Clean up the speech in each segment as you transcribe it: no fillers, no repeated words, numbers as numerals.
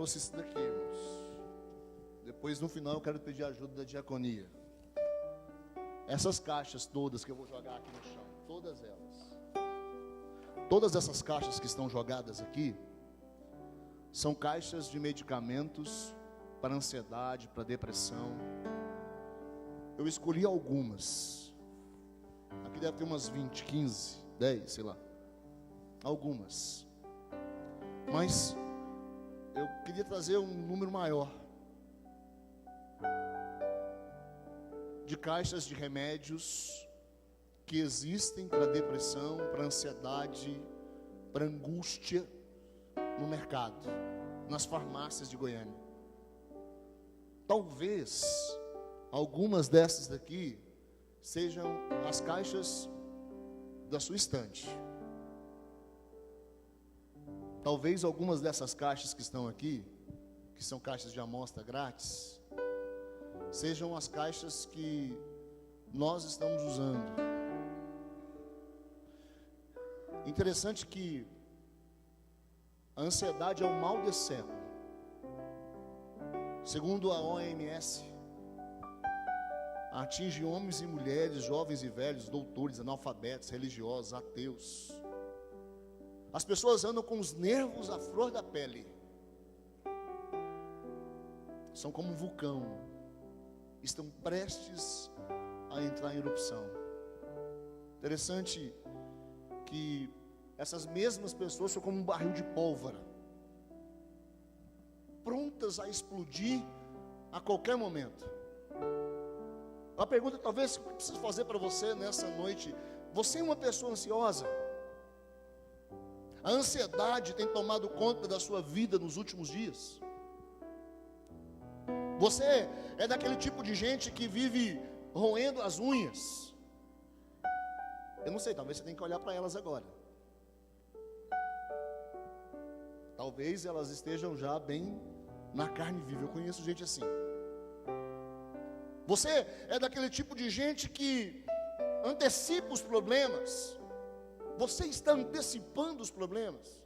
trouxe isso daqui, irmãos. Depois, no final, eu quero pedir a ajuda da diaconia. Essas caixas todas que eu vou jogar aqui no chão, todas elas, todas essas caixas que estão jogadas aqui, são caixas de medicamentos para ansiedade, para depressão. Eu escolhi algumas. Aqui deve ter umas 20, 15, 10, sei lá. Algumas. Mas eu queria trazer um número maior de caixas de remédios que existem para depressão, para ansiedade, para angústia no mercado, nas farmácias de Goiânia. Talvez algumas dessas daqui sejam as caixas da sua estante. Talvez algumas dessas caixas que estão aqui, que são caixas de amostra grátis, sejam as caixas que nós estamos usando. Interessante que a ansiedade é o mal desse século. Segundo a OMS, atinge homens e mulheres, jovens e velhos, doutores, analfabetos, religiosos, ateus. As pessoas andam com os nervos à flor da pele. São como um vulcão. Estão prestes a entrar em erupção. Interessante que essas mesmas pessoas são como um barril de pólvora, prontas a explodir a qualquer momento. A pergunta talvez que eu preciso fazer para você nessa noite: você é uma pessoa ansiosa? A ansiedade tem tomado conta da sua vida nos últimos dias? Você é daquele tipo de gente que vive roendo as unhas? Eu não sei, talvez você tenha que olhar para elas agora. Talvez elas estejam já bem na carne viva. Eu conheço gente assim. Você é daquele tipo de gente que antecipa os problemas? Você está antecipando os problemas?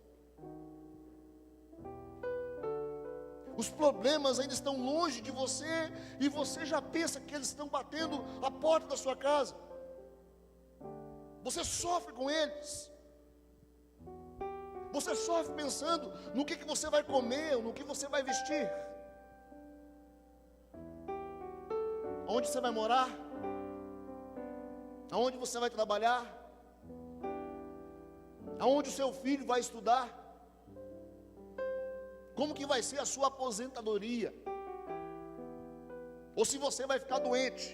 Os problemas ainda estão longe de você e você já pensa que eles estão batendo a porta da sua casa. Você sofre com eles. Você sofre pensando no que você vai comer, no que você vai vestir, aonde você vai morar, aonde você vai trabalhar, aonde o seu filho vai estudar, como que vai ser a sua aposentadoria, ou se você vai ficar doente,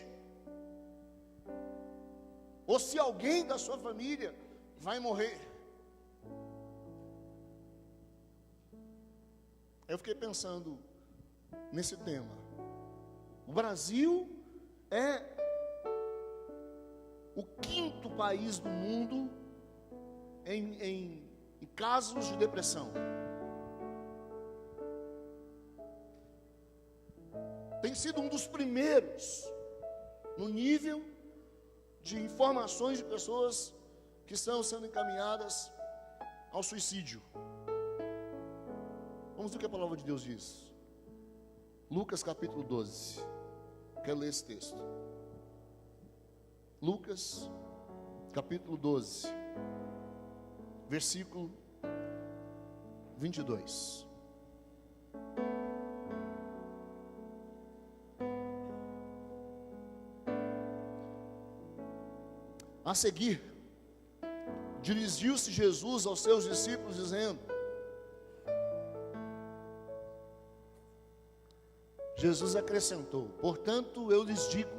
ou se alguém da sua família vai morrer. Eu fiquei pensando nesse tema. O Brasil é o 5º país do mundo em casos de depressão. Tem sido um dos primeiros no nível de informações de pessoas que estão sendo encaminhadas ao suicídio. Vamos ver o que a palavra de Deus diz. Lucas capítulo 12. Quero ler esse texto. Lucas capítulo 12, versículo 22. A seguir, dirigiu-se Jesus aos seus discípulos, dizendo: Jesus acrescentou: portanto, eu lhes digo,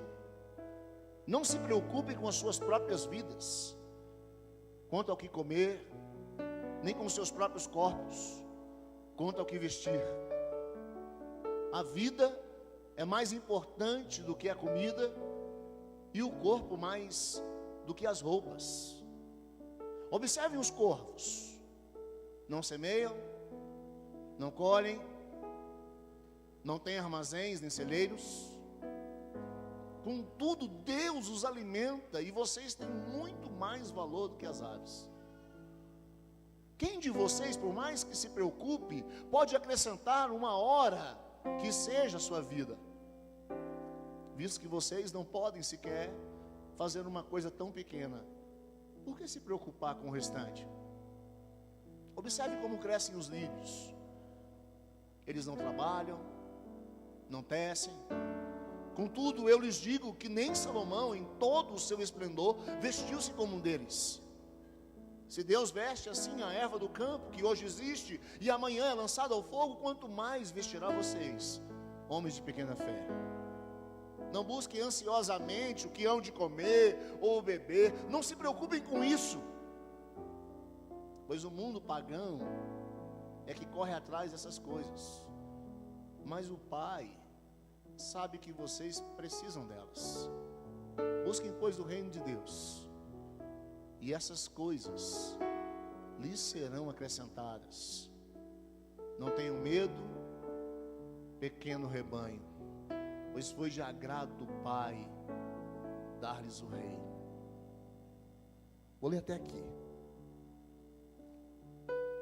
não se preocupem com as suas próprias vidas, quanto ao que comer, nem com os seus próprios corpos, quanto ao que vestir. A vida é mais importante do que a comida, e o corpo mais do que as roupas. Observem os corvos: não semeiam, não colhem, não têm armazéns nem celeiros, contudo Deus os alimenta, e vocês têm muito mais valor do que as aves. Quem de vocês, por mais que se preocupe, pode acrescentar uma hora que seja a sua vida? Visto que vocês não podem sequer fazer uma coisa tão pequena, por que se preocupar com o restante? Observe como crescem os lírios. Eles não trabalham, não tecem. Contudo, eu lhes digo que nem Salomão, em todo o seu esplendor, vestiu-se como um deles. Se Deus veste assim a erva do campo, que hoje existe, e amanhã é lançada ao fogo, quanto mais vestirá vocês, homens de pequena fé. Não busquem ansiosamente o que hão de comer ou beber, não se preocupem com isso, pois o mundo pagão é que corre atrás dessas coisas, mas o Pai sabe que vocês precisam delas. Busquem, pois, o reino de Deus, e essas coisas lhes serão acrescentadas. Não tenham medo, pequeno rebanho, pois foi de agrado do Pai dar-lhes o reino. Vou ler até aqui.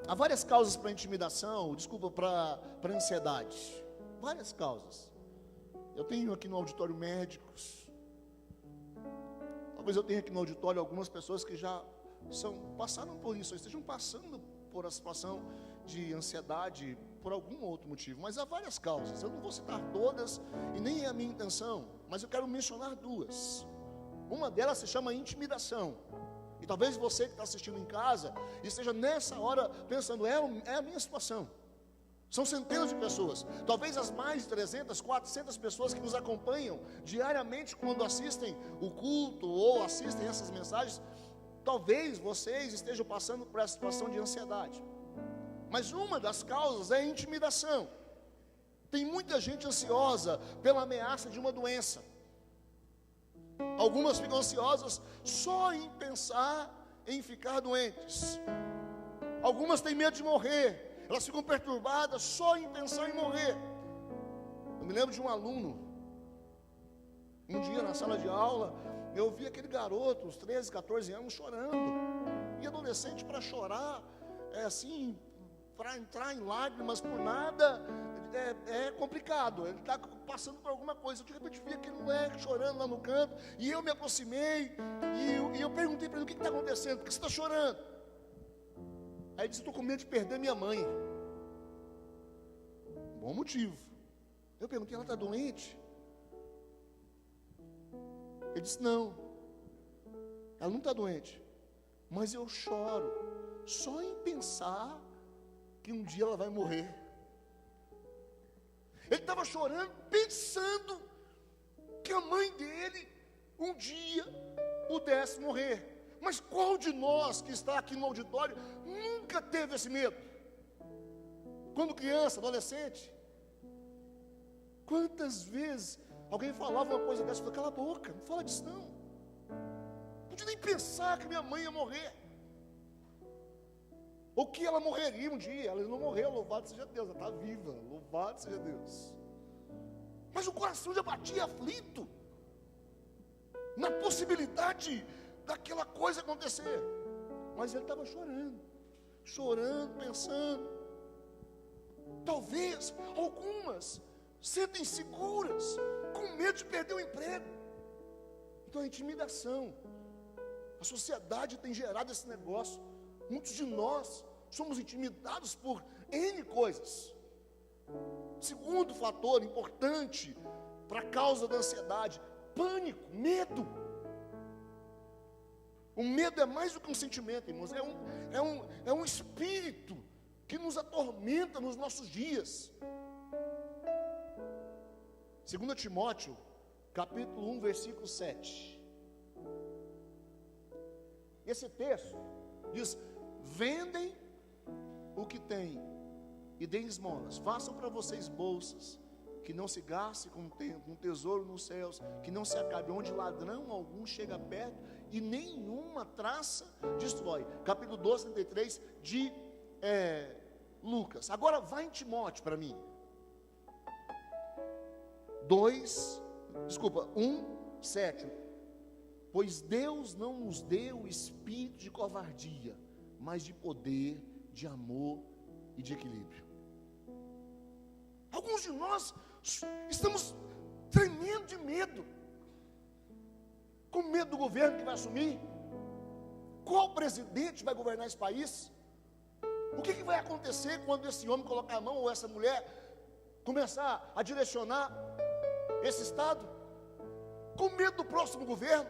Há várias causas para intimidação, para ansiedade. Várias causas. Eu tenho aqui no auditório médicos. Talvez eu tenha aqui no auditório algumas pessoas que já passaram por isso, estejam passando por a situação de ansiedade por algum outro motivo, mas há várias causas. Eu não vou citar todas e nem é a minha intenção, mas eu quero mencionar duas. Uma delas se chama intimidação, e talvez você que está assistindo em casa esteja nessa hora pensando, é a minha situação. São centenas de pessoas, talvez as mais de 300, 400 pessoas que nos acompanham diariamente quando assistem o culto ou assistem essas mensagens. Talvez vocês estejam passando por essa situação de ansiedade. Mas uma das causas é a intimidação. Tem muita gente ansiosa pela ameaça de uma doença. Algumas ficam ansiosas só em pensar em ficar doentes. Algumas têm medo de morrer. Elas ficam perturbadas só em pensar em morrer. Eu me lembro de um aluno. Um dia na sala de aula, eu vi aquele garoto, uns 13, 14 anos, chorando. E adolescente para chorar, assim, para entrar em lágrimas por nada, é complicado. Ele está passando por alguma coisa. Eu de repente vi aquele moleque chorando lá no canto, e eu me aproximei, e eu perguntei para ele, o que está acontecendo? Por que você está chorando? Aí ele disse, estou com medo de perder minha mãe. Bom motivo. Eu perguntei, ela está doente? Ele disse, não, ela não está doente, mas eu choro só em pensar que um dia ela vai morrer. Ele estava chorando pensando que a mãe dele um dia pudesse morrer. Mas qual de nós que está aqui no auditório nunca teve esse medo? Quando criança, adolescente, quantas vezes alguém falava uma coisa dessa, eu falei, cala a boca, não fala disso não. Não podia nem pensar que minha mãe ia morrer. Ou que ela morreria um dia. Ela não morreu, louvado seja Deus, ela está viva, louvado seja Deus. Mas o coração já batia aflito na possibilidade daquela coisa acontecer. Mas ele estava chorando, pensando. Talvez algumas sentem seguras, com medo de perder o emprego. Então a intimidação, a sociedade tem gerado esse negócio. Muitos de nós somos intimidados por N coisas. Segundo fator importante para a causa da ansiedade, pânico, medo. O medo é mais do que um sentimento, irmãos, é um espírito que nos atormenta nos nossos dias. 2 Timóteo, capítulo 1, versículo 7. Esse texto diz, vendem o que têm e deem esmolas, façam para vocês bolsas, que não se gaste com um tesouro nos céus, que não se acabe, onde ladrão algum chega perto e nenhuma traça destrói. Capítulo 12, 33 de Lucas. Agora vai em Timóteo para mim. 1, 7. Pois Deus não nos deu espírito de covardia, mas de poder, de amor e de equilíbrio. Alguns de nós estamos tremendo de medo. Com medo do governo que vai assumir. Qual presidente vai governar esse país? O que vai acontecer quando esse homem colocar a mão, ou essa mulher começar a direcionar esse estado? Com medo do próximo governo.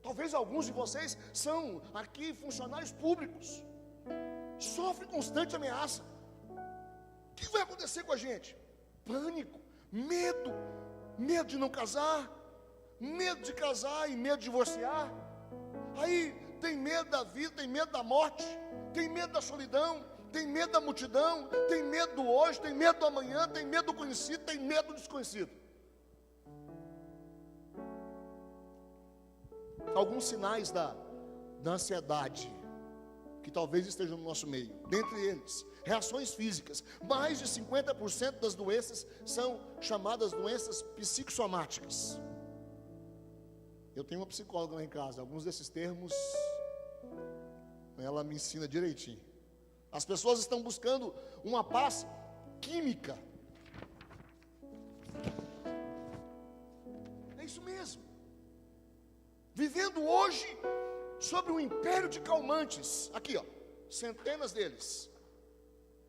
Talvez alguns de vocês são aqui funcionários públicos, sofrem constante ameaça. O que vai acontecer com a gente? Pânico, medo de não casar, medo de casar e medo de divorciar. Aí tem medo da vida, tem medo da morte, tem medo da solidão, tem medo da multidão, tem medo do hoje, tem medo do amanhã, tem medo do conhecido, tem medo do desconhecido. Alguns sinais da ansiedade que talvez estejam no nosso meio. Dentre eles, reações físicas. Mais de 50% das doenças são chamadas doenças psicossomáticas. Eu tenho uma psicóloga lá em casa. Alguns desses termos ela me ensina direitinho. As pessoas estão buscando uma paz química. É isso mesmo. Vivendo hoje sobre um império de calmantes. Aqui, ó, centenas deles.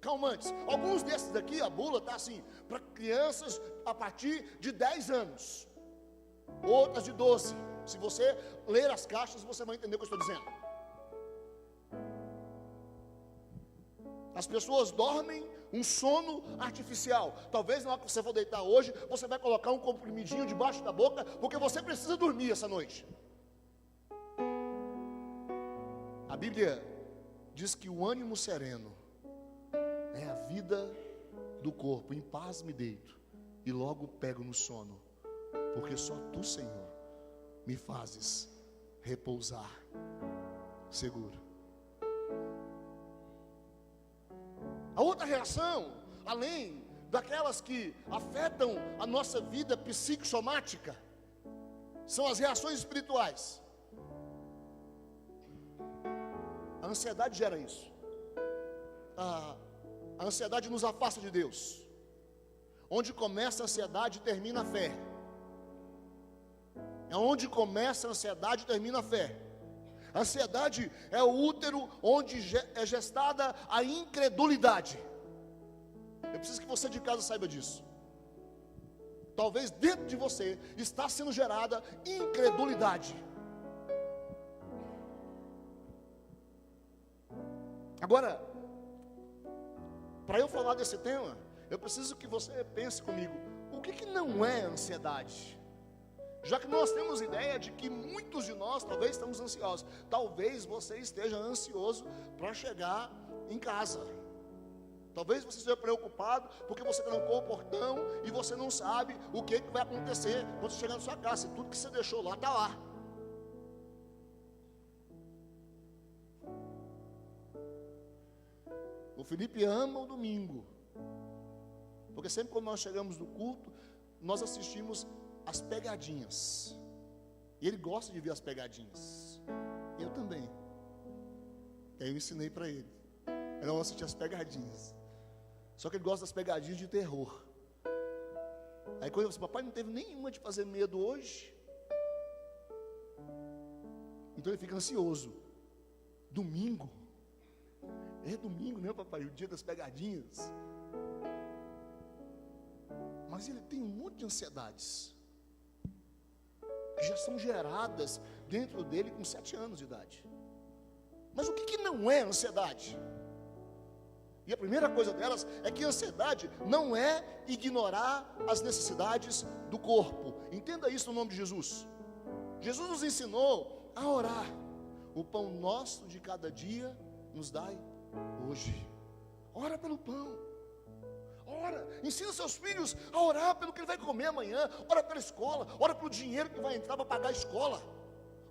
Calmantes. Alguns desses daqui, a bula está assim, para crianças a partir de 10 anos. Outras de 12. Se você ler as caixas, você vai entender o que eu estou dizendo. As pessoas dormem um sono artificial. Talvez na hora que você for deitar hoje, você vai colocar um comprimidinho debaixo da boca, porque você precisa dormir essa noite. A Bíblia diz que o ânimo sereno é a vida do corpo. Em paz me deito e logo pego no sono, porque só tu, Senhor, me fazes repousar seguro. A outra reação, além daquelas que afetam a nossa vida psicossomática, são as reações espirituais. A ansiedade gera isso. A ansiedade nos afasta de Deus. Onde começa a ansiedade, termina a fé. É onde começa a ansiedade, termina a fé. A ansiedade é o útero onde é gestada a incredulidade. Eu preciso que você de casa saiba disso. Talvez dentro de você está sendo gerada incredulidade. Agora, para eu falar desse tema, eu preciso que você pense comigo, o que não é ansiedade? Já que nós temos ideia de que muitos de nós talvez estamos ansiosos. Talvez você esteja ansioso para chegar em casa. Talvez você esteja preocupado porque você trancou o portão e você não sabe o que vai acontecer quando você chegar na sua casa. Tudo que você deixou lá está lá. O Felipe ama o domingo, porque sempre quando nós chegamos no culto, nós assistimos as pegadinhas, e ele gosta de ver as pegadinhas. Eu também. Eu ensinei para ele. Ele não assistir as pegadinhas. Só que ele gosta das pegadinhas de terror. Aí quando eu disse, papai, não teve nenhuma de fazer medo hoje. Então ele fica ansioso. Domingo. É domingo, né, papai? O dia das pegadinhas. Mas ele tem um monte de ansiedades que já são geradas dentro dele com 7 anos de idade. Mas o que não é ansiedade? E a primeira coisa delas é que a ansiedade não é ignorar as necessidades do corpo. Entenda isso no nome de Jesus. Jesus nos ensinou a orar. O pão nosso de cada dia nos dai hoje. Ora pelo pão. Ora, ensina seus filhos a orar pelo que ele vai comer amanhã. Ora pela escola, ora pelo dinheiro que vai entrar para pagar a escola.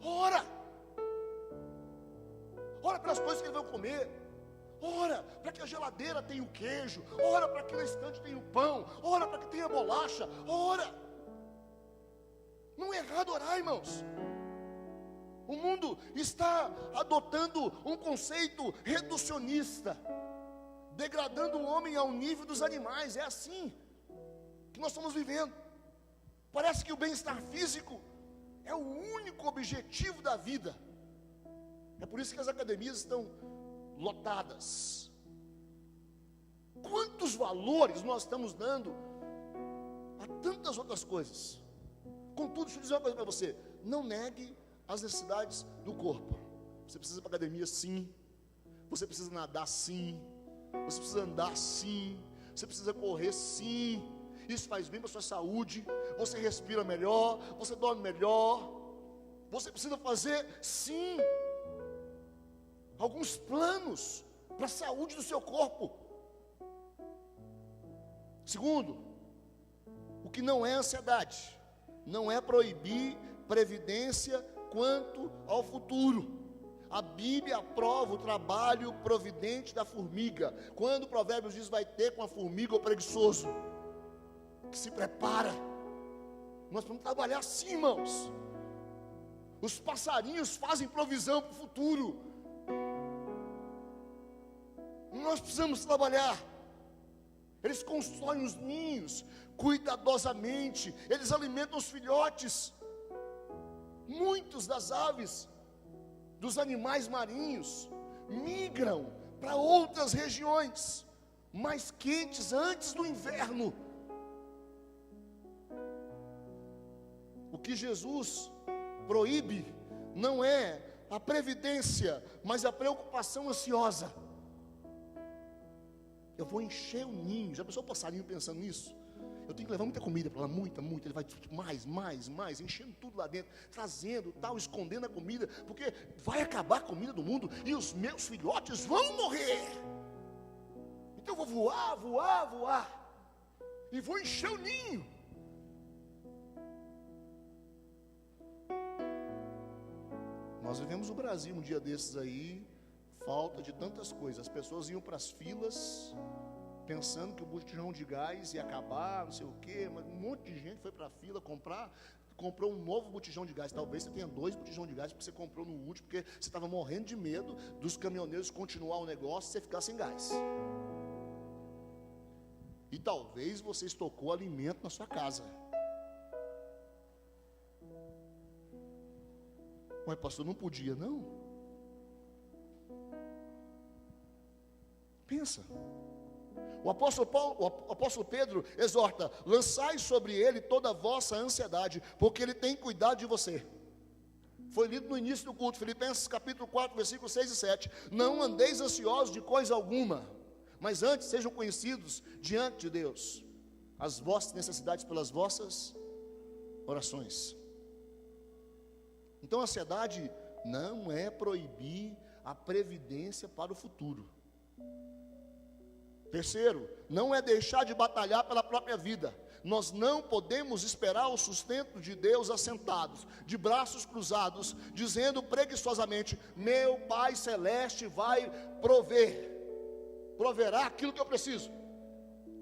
Ora pelas coisas que ele vai comer. Ora para que a geladeira tenha o queijo. Ora para que na estante tenha o pão. Ora para que tenha bolacha. Ora. Não é errado orar, irmãos. O mundo mundo está adotando um conceito reducionista, degradando o homem ao nível dos animais. É assim que nós estamos vivendo. Parece que o bem-estar físico é o único objetivo da vida. É por isso que as academias estão lotadas. Quantos valores nós estamos dando a tantas outras coisas? Contudo, deixa eu dizer uma coisa para você: não negue as necessidades do corpo. Você precisa ir para a academia, sim. Você precisa nadar, sim. Você precisa andar, sim. Você precisa correr, sim. Isso faz bem para a sua saúde. Você respira melhor, você dorme melhor. Você precisa fazer, sim, alguns planos para a saúde do seu corpo. Segundo, o que não é ansiedade não é proibir previdência quanto ao futuro. A Bíblia aprova o trabalho providente da formiga. Quando o Provérbios diz vai ter com a formiga o preguiçoso que se prepara, nós vamos trabalhar assim, irmãos. Os passarinhos fazem provisão para o futuro. Nós precisamos trabalhar. Eles constroem os ninhos cuidadosamente, eles alimentam os filhotes. Muitos das aves, dos animais marinhos, migram para outras regiões mais quentes antes do inverno. O que Jesus proíbe não é a previdência, mas a preocupação ansiosa. Eu vou encher o ninho. Já pensou o passarinho pensando nisso? Eu tenho que levar muita comida para lá, muita. Ele vai mais, enchendo tudo lá dentro, trazendo, tal, escondendo a comida, porque vai acabar a comida do mundo e os meus filhotes vão morrer. Então eu vou voar, e vou encher o ninho. Nós vivemos o Brasil um dia desses aí, falta de tantas coisas. As pessoas iam para as filas pensando que o botijão de gás ia acabar, não sei o quê, mas um monte de gente foi para a fila comprou um novo botijão de gás. Talvez você tenha 2 botijões de gás, porque você comprou no último, porque você estava morrendo de medo dos caminhoneiros continuar o negócio e você ficar sem gás. E talvez você estocou alimento na sua casa. Mas pastor, não podia, não? Pensa. O apóstolo Pedro exorta: lançai sobre ele toda a vossa ansiedade, porque ele tem cuidado de você. Foi lido no início do culto, Filipenses capítulo 4, versículos 6 e 7. Não andeis ansiosos de coisa alguma, mas antes sejam conhecidos diante de Deus as vossas necessidades pelas vossas orações. Então a ansiedade não é proibir a previdência para o futuro. Terceiro, não é deixar de batalhar pela própria vida. Nós não podemos esperar o sustento de Deus assentados, de braços cruzados, dizendo preguiçosamente: meu Pai Celeste vai proverá aquilo que eu preciso.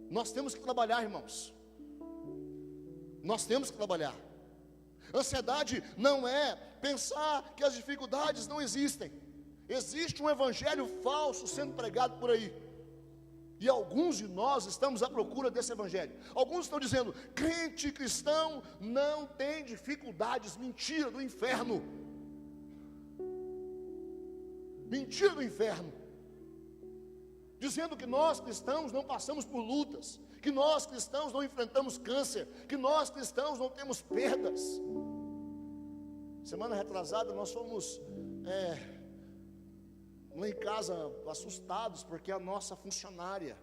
Nós temos que trabalhar, irmãos. Nós temos que trabalhar. Ansiedade não é pensar que as dificuldades não existem. Existe um evangelho falso sendo pregado por aí. E alguns de nós estamos à procura desse evangelho. Alguns estão dizendo: crente cristão não tem dificuldades. Mentira do inferno. Mentira do inferno. Dizendo que nós cristãos não passamos por lutas, que nós cristãos não enfrentamos câncer, que nós cristãos não temos perdas. Semana retrasada nós fomos lá em casa assustados, porque a nossa funcionária,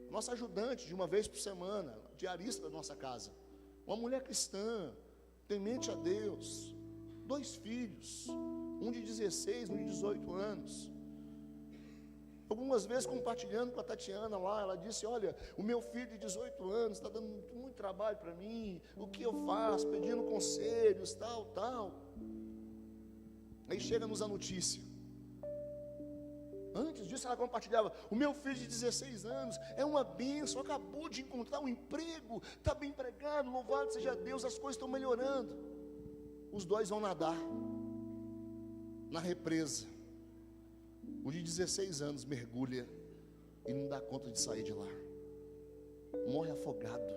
nossa ajudante de uma vez por semana, diarista da nossa casa, uma mulher cristã, temente a Deus, 2 filhos, um de 16, um de 18 anos. Algumas vezes compartilhando com a Tatiana lá, ela disse: olha, o meu filho de 18 anos está dando muito trabalho para mim, o que eu faço? Pedindo conselhos, tal. Aí chega-nos a notícia. Antes disso ela compartilhava: o meu filho de 16 anos é uma bênção, acabou de encontrar um emprego, está bem empregado, louvado seja Deus, as coisas estão melhorando. Os 2 vão nadar. na represa. O de 16 anos mergulha e não dá conta de sair de lá. Morre afogado.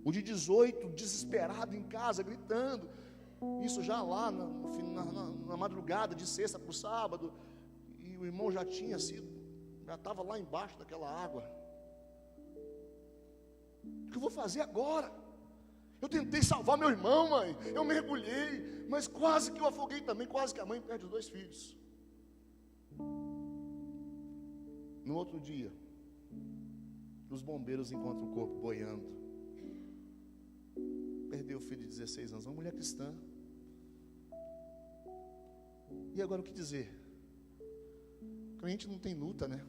O de 18, desesperado em casa, gritando. Isso já lá na madrugada de sexta para o sábado. E o irmão já estava lá embaixo daquela água. O que eu vou fazer agora? Eu tentei salvar meu irmão, mãe. Eu mergulhei, mas quase que eu afoguei também. Quase que a mãe perde os 2 filhos. No outro dia, os bombeiros encontram o corpo boiando. Perdeu o filho de 16 anos, uma mulher cristã. E agora o que dizer? O crente não tem luta, né?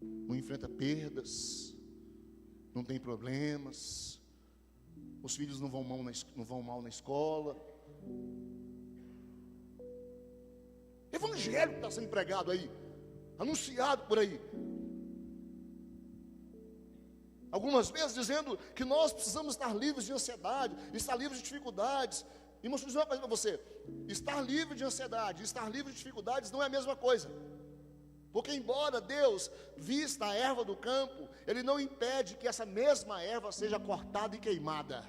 Não enfrenta perdas, não tem problemas, os filhos não vão mal na escola. Evangelho está sendo pregado aí, anunciado por aí. Algumas vezes dizendo que nós precisamos estar livres de ansiedade, estar livres de dificuldades. E vou dizer uma coisa para você: estar livre de ansiedade, estar livre de dificuldades não é a mesma coisa. Porque embora Deus vista a erva do campo, Ele não impede que essa mesma erva seja cortada e queimada.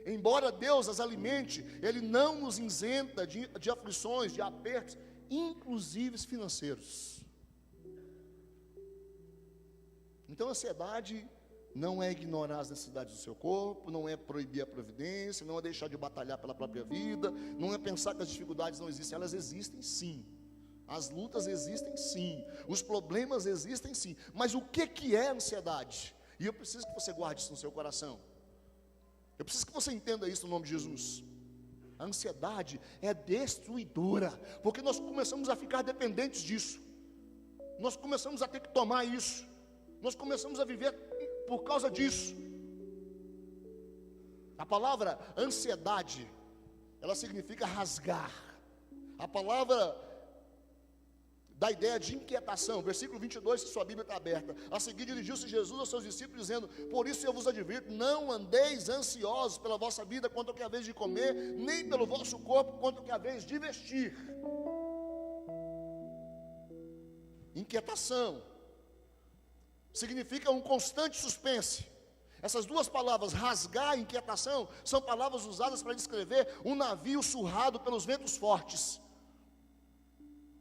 Embora Deus as alimente, Ele não nos isenta de aflições, de apertos, inclusive financeiros. Então a ansiedade não é ignorar as necessidades do seu corpo, não é proibir a providência, não é deixar de batalhar pela própria vida, não é pensar que as dificuldades não existem. Elas existem sim, as lutas existem sim, os problemas existem sim. Mas o que é ansiedade? E eu preciso que você guarde isso no seu coração. Eu preciso que você entenda isso no nome de Jesus. A ansiedade é destruidora, porque nós começamos a ficar dependentes disso. Nós começamos a ter que tomar isso. Nós começamos a viver por causa disso. A palavra ansiedade, ela significa rasgar. A palavra dá ideia de inquietação. Versículo 22, se sua Bíblia está aberta. A seguir dirigiu-se Jesus aos seus discípulos, dizendo: por isso eu vos advirto, não andeis ansiosos pela vossa vida, quanto ao que haveis de comer, nem pelo vosso corpo, quanto ao que haveis de vestir. Inquietação significa um constante suspense. Essas duas palavras, rasgar e inquietação, são palavras usadas para descrever um navio surrado pelos ventos fortes,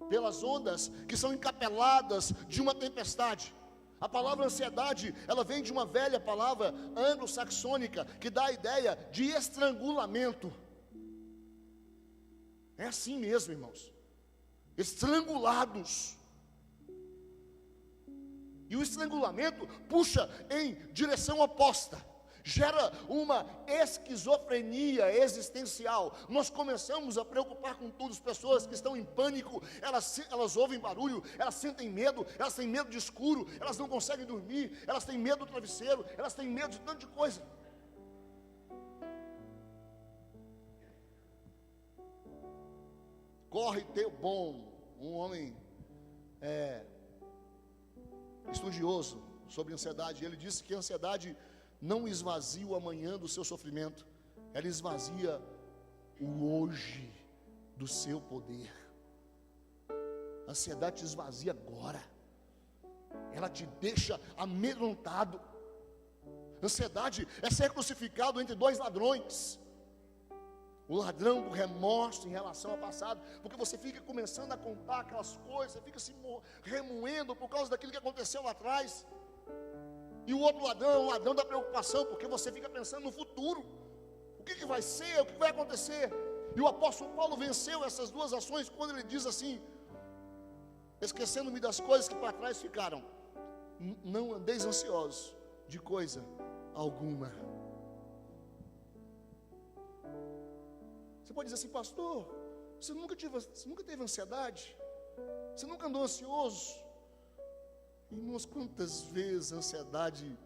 pelas ondas que são encapeladas de uma tempestade. A palavra ansiedade, ela vem de uma velha palavra anglo-saxônica, que dá a ideia de estrangulamento. É assim mesmo, irmãos, estrangulados. E o estrangulamento puxa em direção oposta, gera uma esquizofrenia existencial. Nós começamos a preocupar com tudo. As pessoas que estão em pânico, elas ouvem barulho, elas sentem medo, elas têm medo de escuro, elas não conseguem dormir, elas têm medo do travesseiro, elas têm medo de tanta coisa. Corre teu bom, um homem estudioso sobre ansiedade, ele disse que a ansiedade não esvazia o amanhã do seu sofrimento, ela esvazia o hoje do seu poder. A ansiedade te esvazia agora, ela te deixa amedrontado. Ansiedade é ser crucificado entre 2 ladrões. O ladrão do remorso em relação ao passado, porque você fica começando a contar aquelas coisas, você fica se remoendo por causa daquilo que aconteceu lá atrás. E o outro ladrão é o ladrão da preocupação, porque você fica pensando no futuro. O que vai ser, o que vai acontecer? E o apóstolo Paulo venceu essas duas ações quando ele diz assim: esquecendo-me das coisas que para trás ficaram, não andeis ansiosos de coisa alguma. Você pode dizer assim: pastor, você nunca teve ansiedade? Você nunca andou ansioso? Irmãos, quantas vezes a ansiedade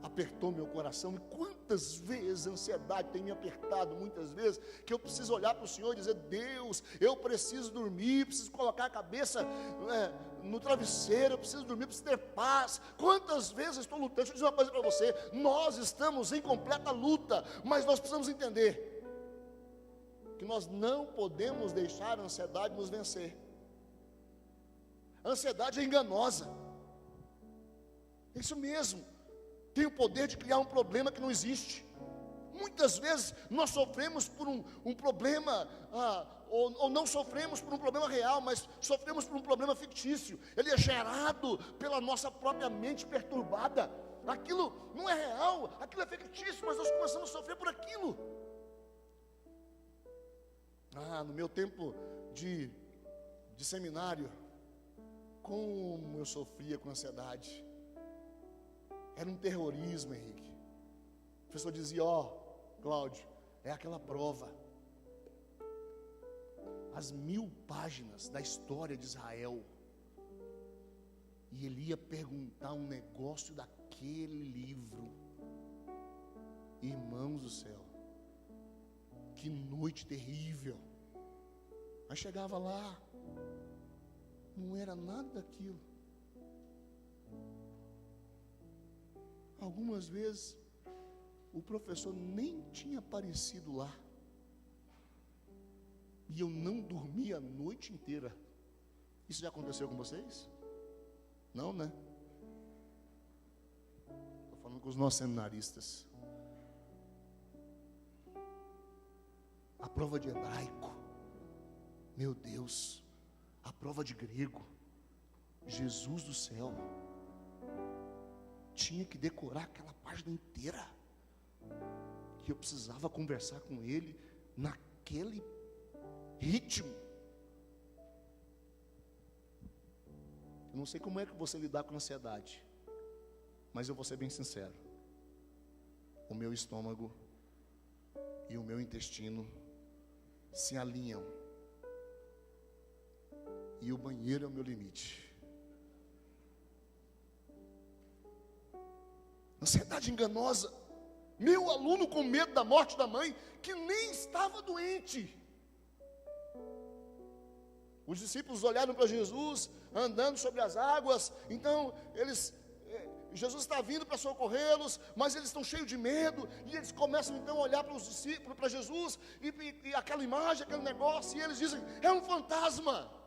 apertou meu coração. E quantas vezes a ansiedade tem me apertado, muitas vezes, que eu preciso olhar para o Senhor e dizer: Deus, eu preciso dormir, preciso colocar a cabeça no travesseiro, eu preciso dormir, preciso ter paz. Quantas vezes eu estou lutando? Deixa eu dizer uma coisa para você: nós estamos em completa luta, mas nós precisamos entender que nós não podemos deixar a ansiedade nos vencer. A ansiedade é enganosa, é isso mesmo, tem o poder de criar um problema que não existe. Muitas vezes nós sofremos por um problema, ou não sofremos por um problema real, mas sofremos por um problema fictício. Ele é gerado pela nossa própria mente perturbada. Aquilo não é real, aquilo é fictício, mas nós começamos a sofrer por aquilo. No meu tempo de seminário, como eu sofria com ansiedade. Era um terrorismo, Henrique. O professor dizia: Cláudio, é aquela prova, as 1000 páginas da história de Israel, e ele ia perguntar um negócio daquele livro. Irmãos do céu, que noite terrível. Aí chegava lá, não era nada daquilo. Algumas vezes o professor nem tinha aparecido lá, e eu não dormia a noite inteira. Isso já aconteceu com vocês? Não, né? Estou falando com os nossos seminaristas. A prova de hebraico, meu Deus, a prova de grego, Jesus do céu, tinha que decorar aquela página inteira, que eu precisava conversar com ele naquele ritmo. Eu não sei como é que você lidar com ansiedade, mas eu vou ser bem sincero: o meu estômago e o meu intestino se alinham, e o banheiro é o meu limite. Ansiedade enganosa. Meu aluno com medo da morte da mãe, que nem estava doente. Os discípulos olharam para Jesus andando sobre as águas. Então Jesus está vindo para socorrê-los, mas eles estão cheios de medo, e eles começam então a olhar para os discípulos, para Jesus, e aquela imagem, aquele negócio, e eles dizem: é um fantasma.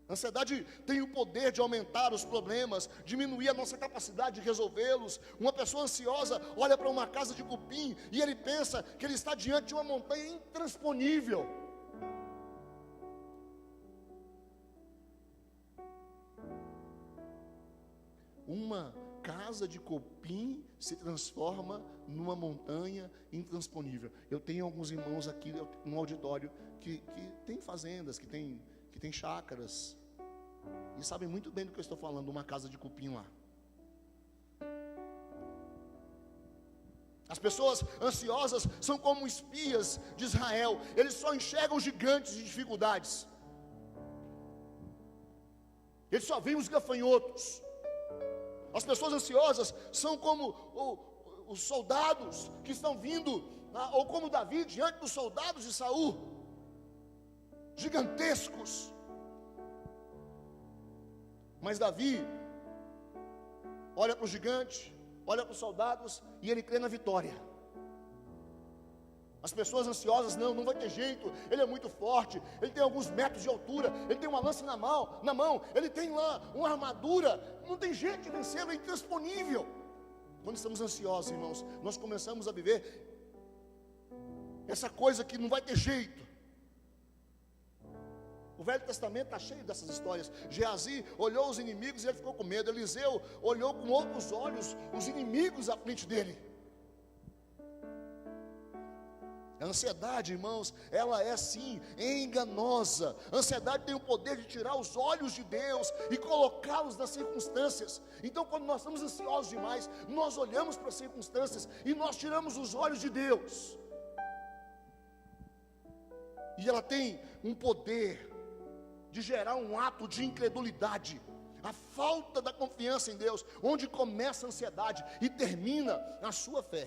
A ansiedade tem o poder de aumentar os problemas, diminuir a nossa capacidade de resolvê-los. Uma pessoa ansiosa olha para uma casa de cupim e ele pensa que ele está diante de uma montanha intransponível. Uma casa de cupim se transforma numa montanha intransponível. Eu tenho alguns irmãos aqui no auditório que tem fazendas, que tem chácaras, e sabem muito bem do que eu estou falando, uma casa de cupim lá. As pessoas ansiosas são como espias de Israel, eles só enxergam gigantes e dificuldades, eles só veem os gafanhotos. As pessoas ansiosas são como os soldados que estão vindo, ou como Davi diante dos soldados de Saul, gigantescos. Mas Davi olha para o gigante, olha para os soldados, e ele crê na vitória. As pessoas ansiosas, não vai ter jeito, ele é muito forte, ele tem alguns metros de altura, ele tem uma lança na mão, ele tem lá uma armadura, não tem jeito de vencê-lo, é intransponível. Quando estamos ansiosos, irmãos, nós começamos a viver essa coisa que não vai ter jeito. O Velho Testamento está cheio dessas histórias. Geazi olhou os inimigos e ele ficou com medo. Eliseu olhou com outros olhos os inimigos à frente dele. A ansiedade, irmãos, ela é sim enganosa. A ansiedade tem o poder de tirar os olhos de Deus e colocá-los nas circunstâncias. Então, quando nós estamos ansiosos demais, nós olhamos para as circunstâncias e nós tiramos os olhos de Deus. E ela tem um poder de gerar um ato de incredulidade. a falta da confiança em Deus, onde começa a ansiedade e termina a sua fé.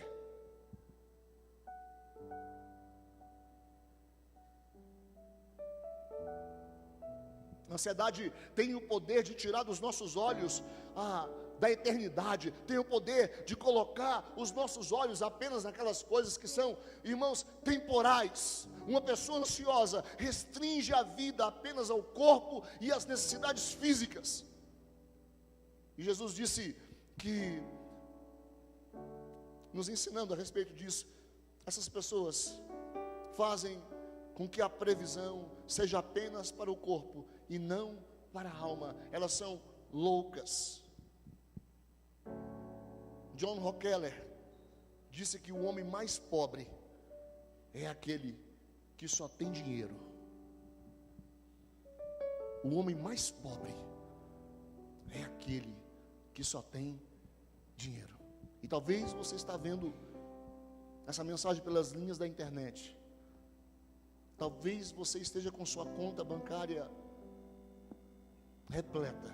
A ansiedade tem o poder de tirar dos nossos olhos da eternidade, tem o poder de colocar os nossos olhos apenas naquelas coisas que são, irmãos, temporais. Uma pessoa ansiosa restringe a vida apenas ao corpo e às necessidades físicas. E Jesus disse que, nos ensinando a respeito disso, essas pessoas fazem com que a previsão seja apenas para o corpo e não para a alma. Elas são loucas. John Rockefeller disse que o homem mais pobre é aquele que só tem dinheiro. O homem mais pobre é aquele que só tem dinheiro. E talvez você está vendo essa mensagem pelas linhas da internet. Talvez você esteja com sua conta bancária repleta,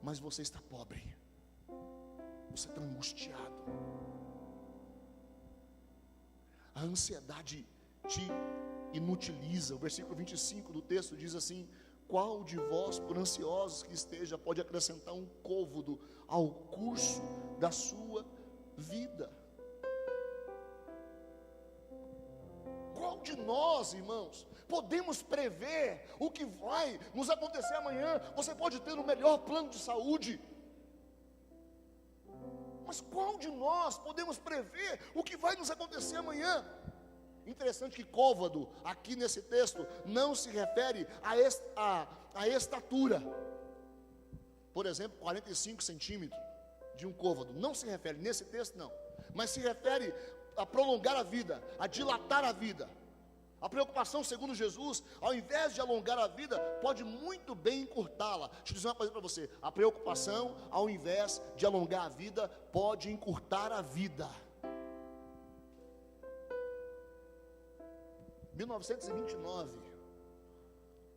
mas você está pobre. Você está angustiado. A ansiedade te inutiliza. O versículo 25 do texto diz assim: qual de vós, por ansiosos que esteja, pode acrescentar um côvado ao curso da sua vida? Qual de nós, irmãos, podemos prever o que vai nos acontecer amanhã? Você pode ter o melhor plano de saúde, mas qual de nós podemos prever o que vai nos acontecer amanhã? Interessante que côvado, aqui nesse texto, não se refere à estatura. Por exemplo, 45 centímetros de um côvado, não se refere, nesse texto não. Mas se refere a prolongar a vida, a dilatar a vida. A preocupação, segundo Jesus, ao invés de alongar a vida, pode muito bem encurtá-la. Deixa eu dizer uma coisa para você: a preocupação, ao invés de alongar a vida, pode encurtar a vida. 1929,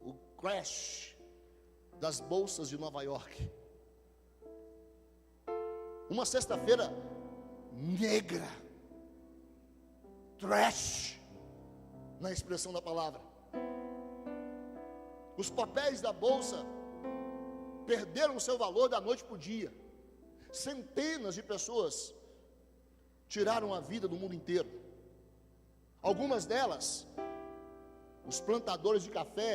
o crash das bolsas de Nova York. Uma sexta-feira negra, trash, na expressão da palavra. Os papéis da bolsa perderam o seu valor da noite para o dia. Centenas de pessoas tiraram a vida do mundo inteiro. Algumas delas, os plantadores de café,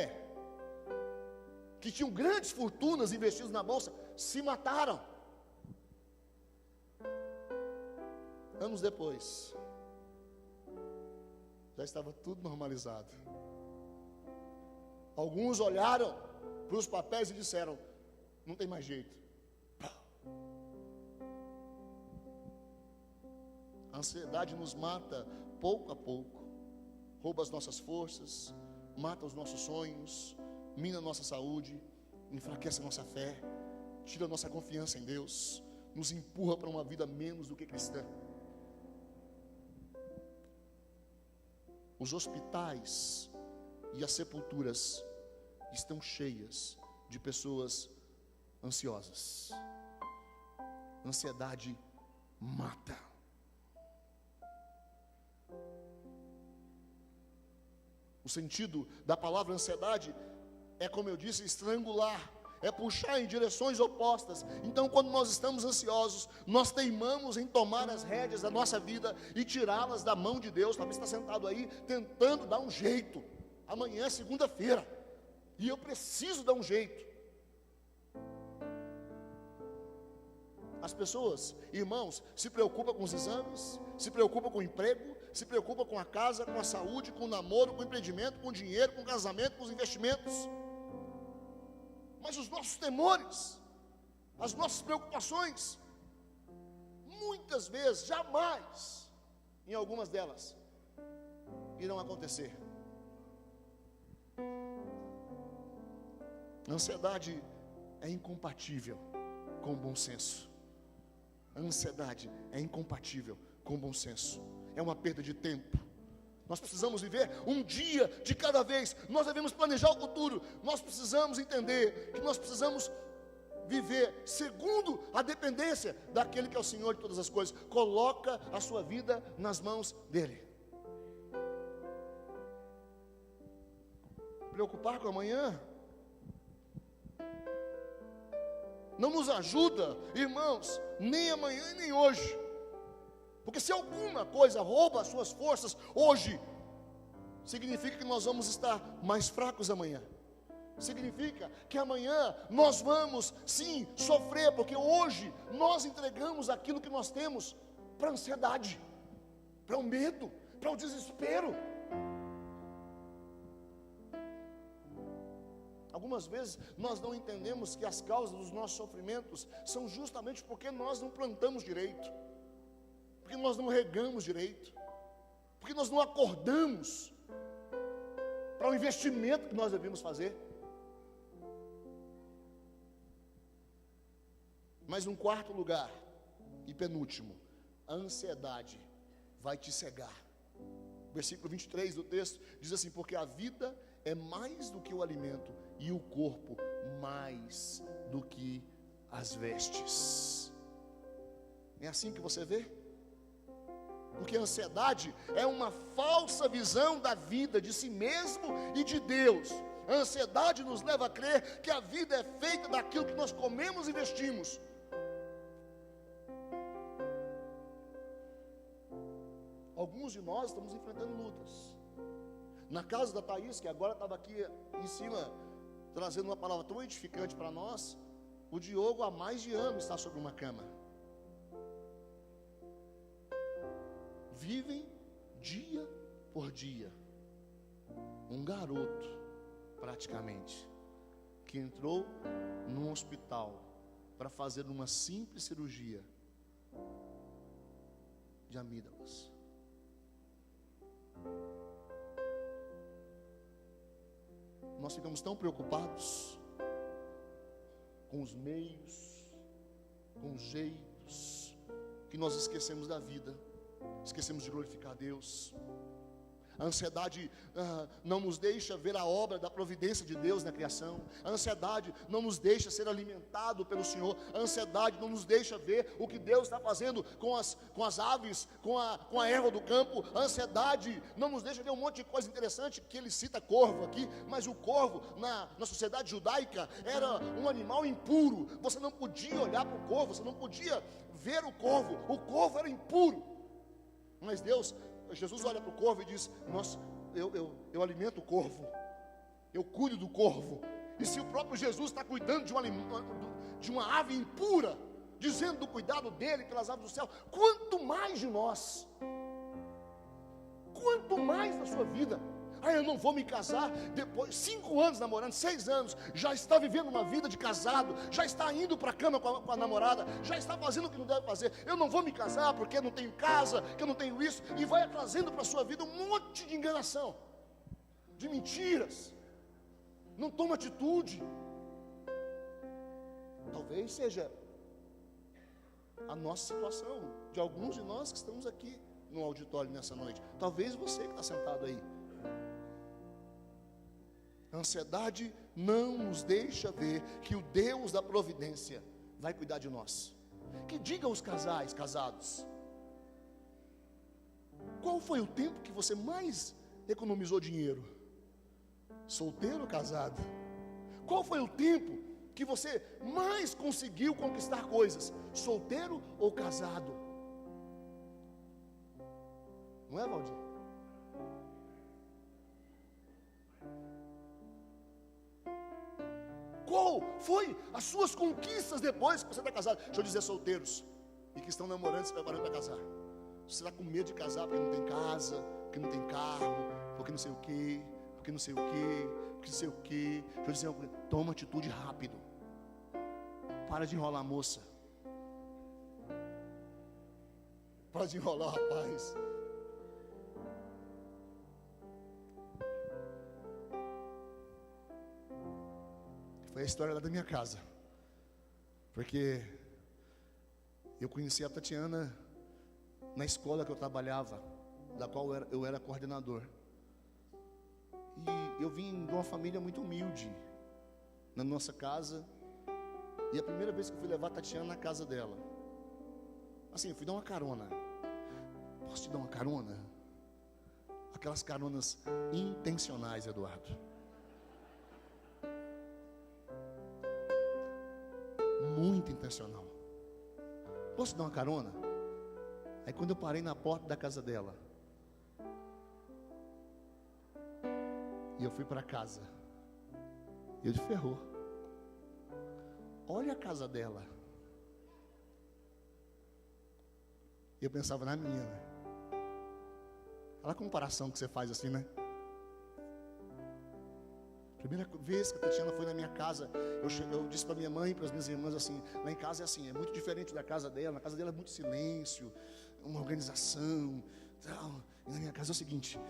que tinham grandes fortunas investidas na bolsa, se mataram. Anos depois, já estava tudo normalizado. Alguns olharam para os papéis e disseram: não tem mais jeito. A ansiedade nos mata pouco a pouco, rouba as nossas forças, mata os nossos sonhos, mina a nossa saúde, enfraquece a nossa fé, tira a nossa confiança em Deus, nos empurra para uma vida menos do que cristã. Os hospitais e as sepulturas estão cheias de pessoas ansiosas. Ansiedade mata. O sentido da palavra ansiedade é, como eu disse, estrangular, é puxar em direções opostas. Então, quando nós estamos ansiosos, nós teimamos em tomar as rédeas da nossa vida e tirá-las da mão de Deus. Talvez está sentado aí tentando dar um jeito. Amanhã é segunda-feira e eu preciso dar um jeito. As pessoas, irmãos, se preocupam com os exames, se preocupam com o emprego, se preocupam com a casa, com a saúde, com o namoro, com o empreendimento, com o dinheiro, com o casamento, com os investimentos. Mas os nossos temores, as nossas preocupações, muitas vezes, jamais, em algumas delas, irão acontecer. A ansiedade é incompatível com o bom senso. A ansiedade é incompatível com o bom senso. É uma perda de tempo. Nós precisamos viver um dia de cada vez. Nós devemos planejar o futuro. Nós precisamos entender que nós precisamos viver segundo a dependência daquele que é o Senhor de todas as coisas. Coloca a sua vida nas mãos dele. Preocupar com amanhã não nos ajuda, irmãos, nem amanhã e nem hoje. Porque se alguma coisa rouba as suas forças hoje, significa que nós vamos estar mais fracos amanhã. Significa que amanhã nós vamos sim sofrer, porque hoje nós entregamos aquilo que nós temos para a ansiedade, para o medo, para o desespero. Algumas vezes nós não entendemos que as causas dos nossos sofrimentos são justamente porque nós não plantamos direito, porque nós não regamos direito, porque nós não acordamos para o investimento que nós devemos fazer. Mas um quarto lugar e penúltimo, a ansiedade vai te cegar. Versículo 23 do texto diz assim: porque a vida é mais do que o alimento, e o corpo mais do que as vestes. É assim que você vê? Porque a ansiedade é uma falsa visão da vida, de si mesmo e de Deus. A ansiedade nos leva a crer que a vida é feita daquilo que nós comemos e vestimos. Alguns de nós estamos enfrentando lutas. Na casa da Thaís, que agora estava aqui em cima, trazendo uma palavra tão edificante para nós, o Diogo há mais de ano está sobre uma cama. Vivem dia por dia. Um garoto, praticamente, que entrou num hospital para fazer uma simples cirurgia de amígdalas. Nós ficamos tão preocupados com os meios, com os jeitos, que nós esquecemos da vida, esquecemos de glorificar a Deus. A ansiedade não nos deixa ver a obra da providência de Deus na criação. A ansiedade não nos deixa ser alimentado pelo Senhor. A ansiedade não nos deixa ver o que Deus está fazendo com as aves, com a erva do campo. A ansiedade não nos deixa ver um monte de coisa interessante, que ele cita corvo aqui, mas o corvo na sociedade judaica era um animal impuro. Você não podia olhar para o corvo, você não podia ver o corvo era impuro. Mas Jesus olha para o corvo e diz: eu alimento o corvo, eu cuido do corvo. E se o próprio Jesus está cuidando de uma ave impura, dizendo do cuidado dele pelas aves do céu, quanto mais de nós, quanto mais da sua vida. Eu não vou me casar, depois 5 anos namorando, 6 anos, já está vivendo uma vida de casado, já está indo para a cama com a namorada, já está fazendo o que não deve fazer. Eu não vou me casar porque eu não tenho casa, que eu não tenho isso, e vai trazendo para a sua vida um monte de enganação, de mentiras, não toma atitude. Talvez seja a nossa situação, de alguns de nós que estamos aqui no auditório nessa noite. Talvez você que está sentado aí. A ansiedade não nos deixa ver que o Deus da providência vai cuidar de nós. Que digam os casados, qual foi o tempo que você mais economizou dinheiro? Solteiro ou casado? Qual foi o tempo que você mais conseguiu conquistar coisas? Solteiro ou casado? Não é, Valdir? Qual foi as suas conquistas depois que você está casado? Deixa eu dizer, solteiros e que estão namorando, se preparando para casar. Você está com medo de casar porque não tem casa, porque não tem carro, porque não sei o quê, porque não sei o quê, porque não sei o quê. Deixa eu dizer uma coisa, toma atitude rápido. Para de enrolar a moça. Para de enrolar o rapaz. Foi a história lá da minha casa. Porque eu conheci a Tatiana na escola que eu trabalhava, da qual eu era coordenador. E eu vim de uma família muito humilde. Na nossa casa, E a primeira vez que eu fui levar a Tatiana na casa dela, assim, eu fui dar uma carona. Posso te dar uma carona? Aquelas caronas intencionais, Eduardo. Muito intencional. Posso te dar uma carona? Aí quando eu parei na porta da casa dela, e eu fui para casa, eu de ferrou. Olha a casa dela. E eu pensava na minha, né? Aquela comparação que você faz assim, né? Primeira vez que a Tatiana foi na minha casa, eu disse para minha mãe e para as minhas irmãs assim, lá em casa é assim, é muito diferente da casa dela. Na casa dela é muito silêncio, uma organização, tal. E na minha casa é o seguinte,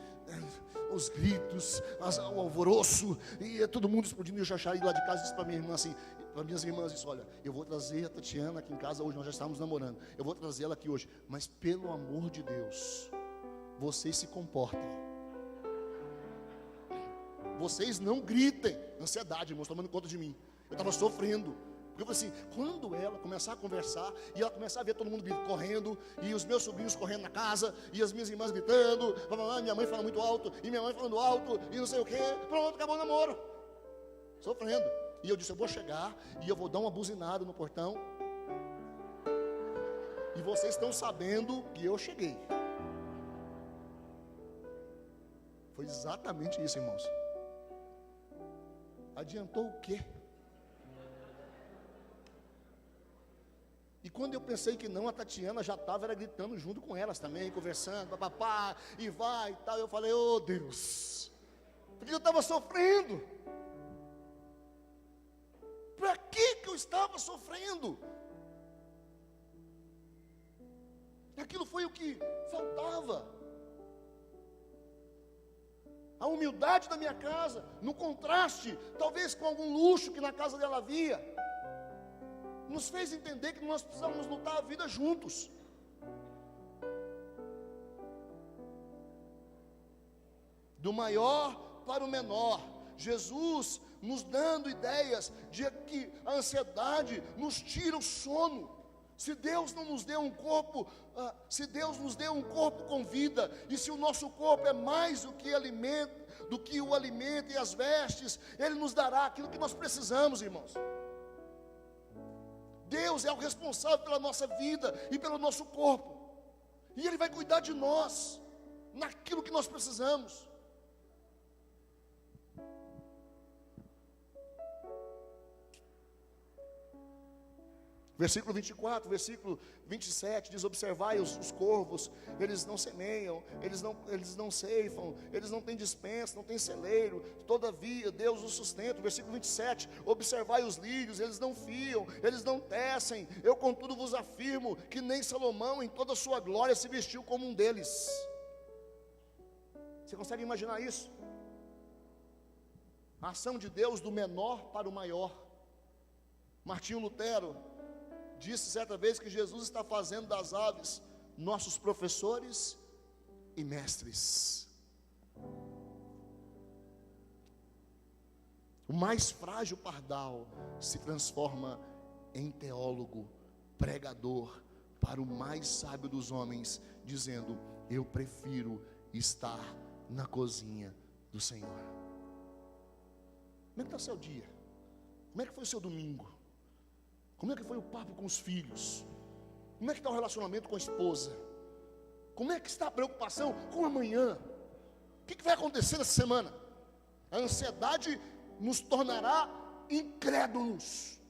os gritos, o alvoroço, e é todo mundo explodindo. E eu já saí lá de casa e disse para minha irmã assim, para minhas irmãs, disse: olha, eu vou trazer a Tatiana aqui em casa hoje, nós já estávamos namorando, eu vou trazer ela aqui hoje, mas pelo amor de Deus, vocês se comportem. Vocês não gritem. Ansiedade, irmãos, tomando conta de mim. Eu estava sofrendo. Porque eu falei assim, quando ela começar a conversar, e ela começar a ver todo mundo correndo, e os meus sobrinhos correndo na casa, e as minhas irmãs gritando, minha mãe fala muito alto, e minha mãe falando alto, e não sei o que, pronto, acabou o namoro. Sofrendo. E eu disse, eu vou chegar, e eu vou dar uma buzinada no portão, e vocês estão sabendo que eu cheguei. Foi exatamente isso, irmãos. Adiantou o quê? E quando eu pensei que não, a Tatiana já estava gritando junto com elas também, conversando, papapá, e vai e tal. Eu falei, oh Deus, porque eu estava sofrendo. Para que eu estava sofrendo? Aquilo foi o que faltava. A humildade da minha casa, no contraste, talvez com algum luxo que na casa dela havia, nos fez entender que nós precisávamos lutar a vida juntos. Do maior para o menor, Jesus nos dando ideias de que a ansiedade nos tira o sono. Se Deus não nos deu um corpo, se Deus nos deu um corpo com vida, e se o nosso corpo é mais do que o alimento e as vestes, Ele nos dará aquilo que nós precisamos, irmãos. Deus é o responsável pela nossa vida e pelo nosso corpo, e Ele vai cuidar de nós, naquilo que nós precisamos. Versículo 24, versículo 27 diz: observai os corvos, eles não semeiam, eles não ceifam, eles não têm despensa, não têm celeiro, todavia Deus os sustenta. Versículo 27, observai os lírios, eles não fiam, eles não tecem, eu contudo vos afirmo que nem Salomão em toda a sua glória se vestiu como um deles. Você consegue imaginar isso? A ação de Deus do menor para o maior. Martinho Lutero disse certa vez que Jesus está fazendo das aves nossos professores e mestres. O mais frágil pardal se transforma em teólogo, pregador para o mais sábio dos homens, dizendo: eu prefiro estar na cozinha do Senhor. Como é que está o seu dia? Como é que foi o seu domingo? Como é que foi o papo com os filhos? Como é que está o relacionamento com a esposa? Como é que está a preocupação com amanhã? O que vai acontecer nessa semana? A ansiedade nos tornará incrédulos.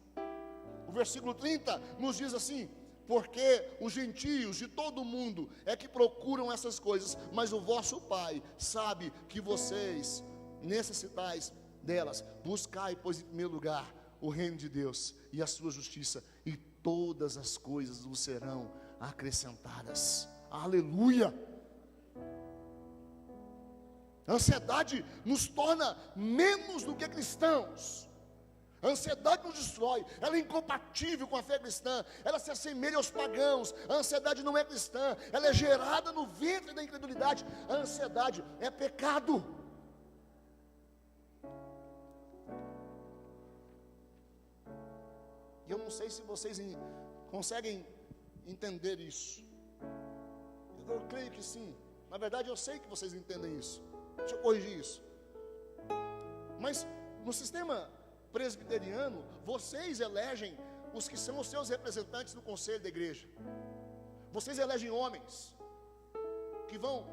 O versículo 30 nos diz assim: porque os gentios de todo o mundo é que procuram essas coisas, mas o vosso Pai sabe que vocês necessitais delas. Buscai, pois, em primeiro lugar o reino de Deus e a sua justiça, e todas as coisas vos serão acrescentadas. Aleluia! A ansiedade nos torna menos do que cristãos. A ansiedade nos destrói, ela é incompatível com a fé cristã, ela se assemelha aos pagãos. A ansiedade não é cristã, ela é gerada no ventre da incredulidade. A ansiedade é pecado. E eu não sei se vocês conseguem entender isso. Eu creio que sim. Na verdade, eu sei que vocês entendem isso. Deixa eu corrigir isso. Mas no sistema presbiteriano, vocês elegem os que são os seus representantes no conselho da igreja. Vocês elegem homens que vão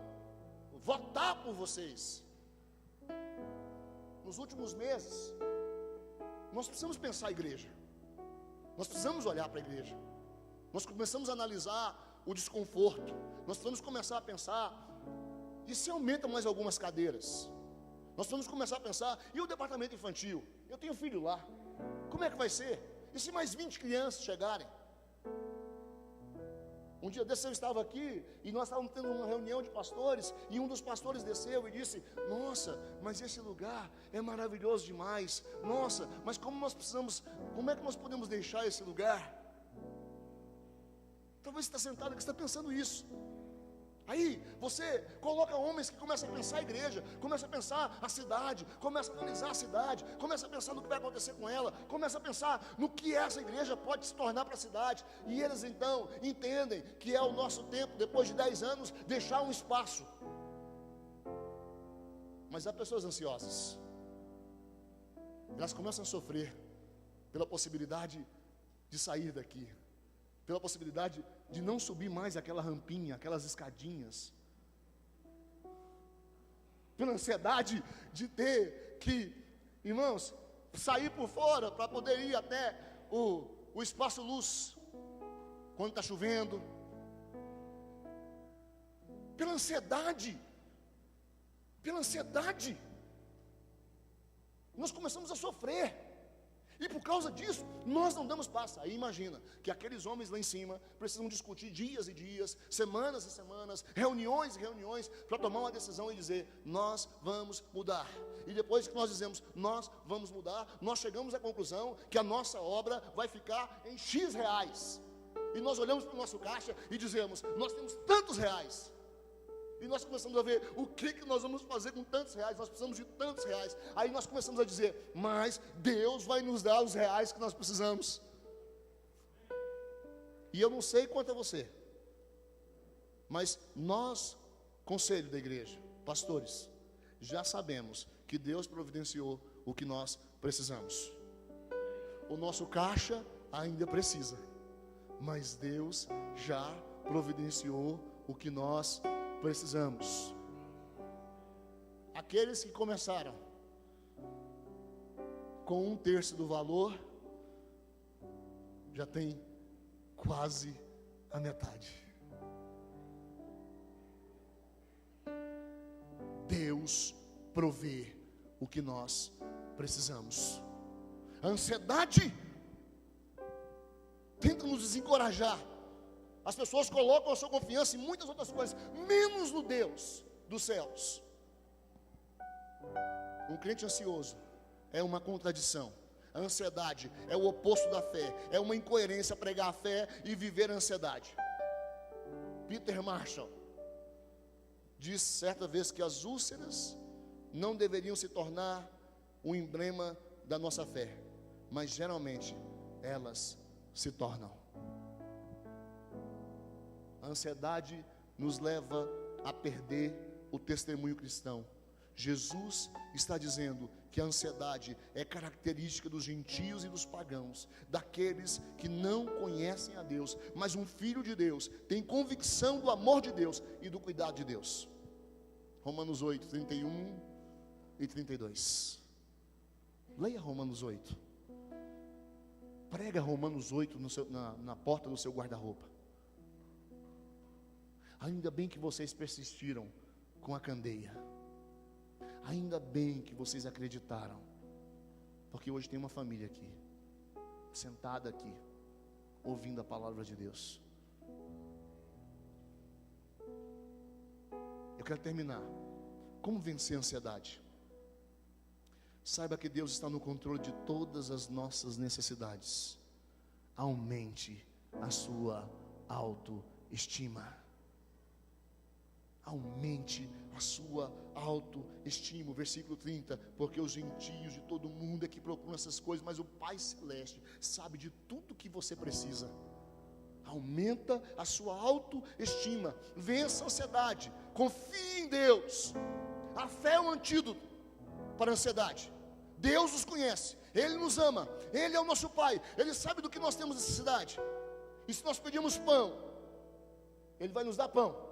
votar por vocês. Nos últimos meses, nós precisamos pensar a igreja. Nós precisamos olhar para a igreja. Nós começamos a analisar o desconforto. Nós precisamos começar a pensar, e se aumenta mais algumas cadeiras? Nós precisamos começar a pensar, e o departamento infantil? Eu tenho filho lá, como é que vai ser? E se mais 20 crianças chegarem? Um dia desse eu estava aqui, e nós estávamos tendo uma reunião de pastores, e um dos pastores desceu e disse: nossa, mas esse lugar é maravilhoso demais. Nossa, mas como é que nós podemos deixar esse lugar? Talvez você está sentado aqui, está pensando isso. Aí você coloca homens que começam a pensar a igreja, começa a pensar a cidade, começa a analisar a cidade, começa a pensar no que vai acontecer com ela, começa a pensar no que essa igreja pode se tornar para a cidade. E eles então entendem que é o nosso tempo, depois de 10 anos, deixar um espaço. Mas há pessoas ansiosas, elas começam a sofrer pela possibilidade de sair daqui, pela possibilidade de não subir mais aquela rampinha, aquelas escadinhas, pela ansiedade de ter que, irmãos, sair por fora para poder ir até o espaço luz, quando está chovendo, pela ansiedade, nós começamos a sofrer. E por causa disso, nós não damos passo. Aí imagina que aqueles homens lá em cima precisam discutir dias e dias, semanas e semanas, reuniões e reuniões, para tomar uma decisão e dizer: nós vamos mudar. E depois que nós dizemos: nós vamos mudar, nós chegamos à conclusão que a nossa obra vai ficar em X reais. E nós olhamos para o nosso caixa e dizemos: nós temos tantos reais. E nós começamos a ver o que nós vamos fazer com tantos reais. Nós precisamos de tantos reais. Aí nós começamos a dizer: mas Deus vai nos dar os reais que nós precisamos. E eu não sei quanto a você, mas nós, conselho da igreja, pastores, já sabemos que Deus providenciou o que nós precisamos. O nosso caixa ainda precisa, mas Deus já providenciou o que nós precisamos. Aqueles que começaram com 1/3 do valor, já tem quase a metade. Deus provê o que nós precisamos. A ansiedade tenta nos desencorajar. As pessoas colocam a sua confiança em muitas outras coisas, menos no Deus dos céus. Um crente ansioso é uma contradição. A ansiedade é o oposto da fé. É uma incoerência pregar a fé e viver a ansiedade. Peter Marshall disse certa vez que as úlceras não deveriam se tornar um emblema da nossa fé, mas geralmente elas se tornam. A ansiedade nos leva a perder o testemunho cristão. Jesus está dizendo que a ansiedade é característica dos gentios e dos pagãos, daqueles que não conhecem a Deus, mas um filho de Deus tem convicção do amor de Deus e do cuidado de Deus. Romanos 8, 31 e 32. Leia Romanos 8. Prega Romanos 8 na porta do seu guarda-roupa. Ainda bem que vocês persistiram com a candeia. Ainda bem que vocês acreditaram. Porque hoje tem uma família aqui, sentada aqui, ouvindo a palavra de Deus. Eu quero terminar. Como vencer a ansiedade? Saiba que Deus está no controle de todas as nossas necessidades. Aumente a sua autoestima. Aumente a sua autoestima. Versículo 30, porque os gentios de todo mundo é que procuram essas coisas, mas o Pai Celeste sabe de tudo que você precisa. Aumenta a sua autoestima, vença a ansiedade, confie em Deus. A fé é um antídoto para a ansiedade. Deus nos conhece, Ele nos ama, Ele é o nosso Pai, Ele sabe do que nós temos necessidade. E se nós pedimos pão, Ele vai nos dar pão.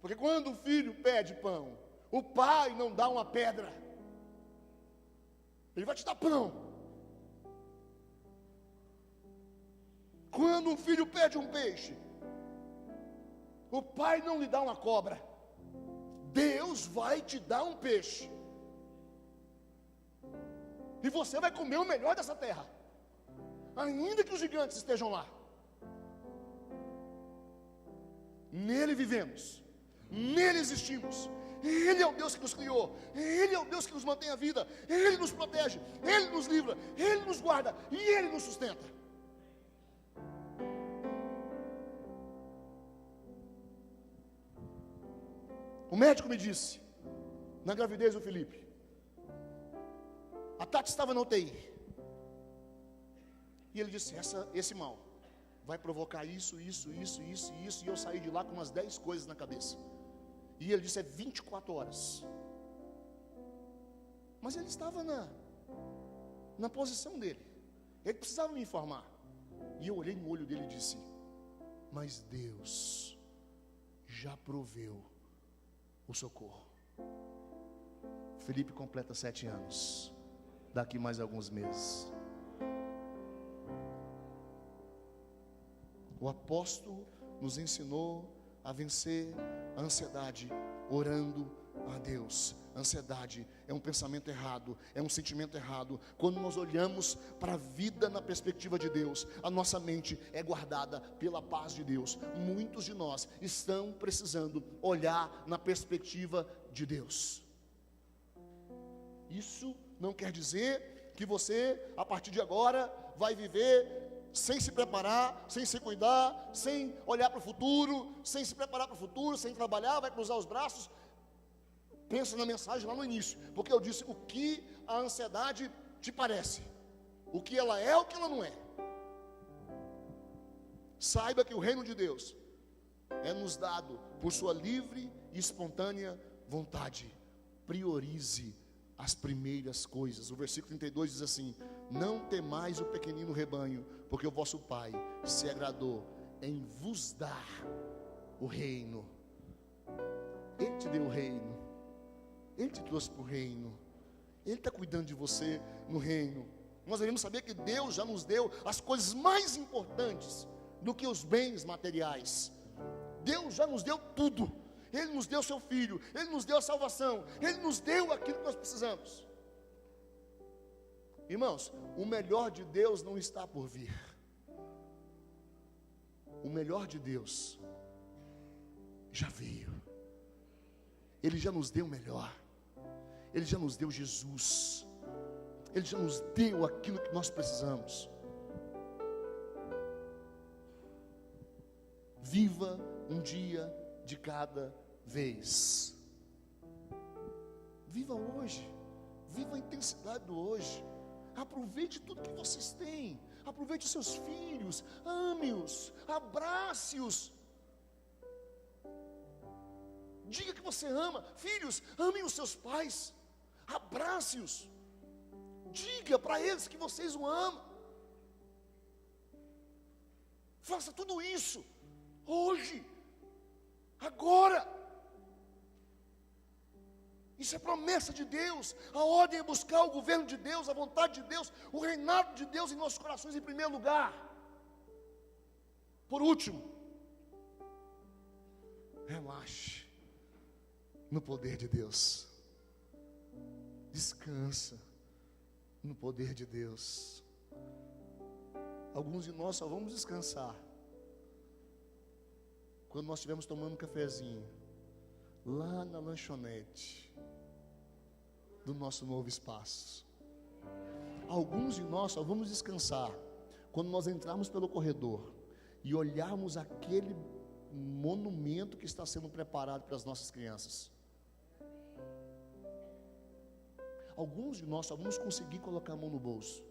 Porque quando o filho pede pão, o pai não dá uma pedra, Ele vai te dar pão. Quando um filho pede um peixe, o pai não lhe dá uma cobra, Deus vai te dar um peixe. E você vai comer o melhor dessa terra, ainda que os gigantes estejam lá. Nele vivemos, nele existimos. Ele é o Deus que nos criou, Ele é o Deus que nos mantém a vida, Ele nos protege, Ele nos livra, Ele nos guarda e Ele nos sustenta. O médico me disse, na gravidez do Felipe, a Tati estava na UTI, e ele disse, esse mal vai provocar isso, e eu saí de lá com umas 10 coisas na cabeça. E ele disse, é 24 horas. Mas ele estava na posição dele, ele precisava me informar. E eu olhei no olho dele e disse, mas Deus já proveu o socorro. Felipe completa 7 anos, daqui mais alguns meses. O apóstolo nos ensinou a vencer a ansiedade, orando a Deus. Ansiedade é um pensamento errado, é um sentimento errado. Quando nós olhamos para a vida na perspectiva de Deus, a nossa mente é guardada pela paz de Deus. Muitos de nós estão precisando olhar na perspectiva de Deus. Isso não quer dizer que você, a partir de agora, vai viver sem se preparar, sem se cuidar, sem olhar para o futuro, sem se preparar para o futuro, sem trabalhar, vai cruzar os braços. Pensa na mensagem lá no início, porque eu disse o que a ansiedade te parece, o que ela é, o que ela não é. Saiba que o reino de Deus é nos dado por sua livre e espontânea vontade. Priorize as primeiras coisas. O versículo 32 diz assim: não temais o pequenino rebanho, porque o vosso Pai se agradou em vos dar o reino. Ele te deu o reino, Ele te trouxe para o reino, Ele está cuidando de você no reino. Nós devemos saber que Deus já nos deu as coisas mais importantes do que os bens materiais. Deus já nos deu tudo. Ele nos deu seu Filho, Ele nos deu a salvação, Ele nos deu aquilo que nós precisamos. Irmãos, o melhor de Deus não está por vir. O melhor de Deus já veio. Ele já nos deu o melhor. Ele já nos deu Jesus. Ele já nos deu aquilo que nós precisamos. Viva um dia de cada vez. Viva hoje. Viva a intensidade do hoje. Aproveite tudo que vocês têm. Aproveite os seus filhos. Ame-os. Abrace-os. Diga que você ama. Filhos, amem os seus pais. Abrace-os. Diga para eles que vocês o amam. Faça tudo isso hoje, agora. Isso é promessa de Deus. A ordem é buscar o governo de Deus, a vontade de Deus, o reinado de Deus em nossos corações em primeiro lugar. Por último, relaxe no poder de Deus. Descansa no poder de Deus. Alguns de nós só vamos descansar quando nós estivermos tomando um cafezinho lá na lanchonete do nosso novo espaço. Alguns de nós só vamos descansar quando nós entrarmos pelo corredor e olharmos aquele monumento que está sendo preparado para as nossas crianças. Alguns de nós só vamos conseguir colocar a mão no bolso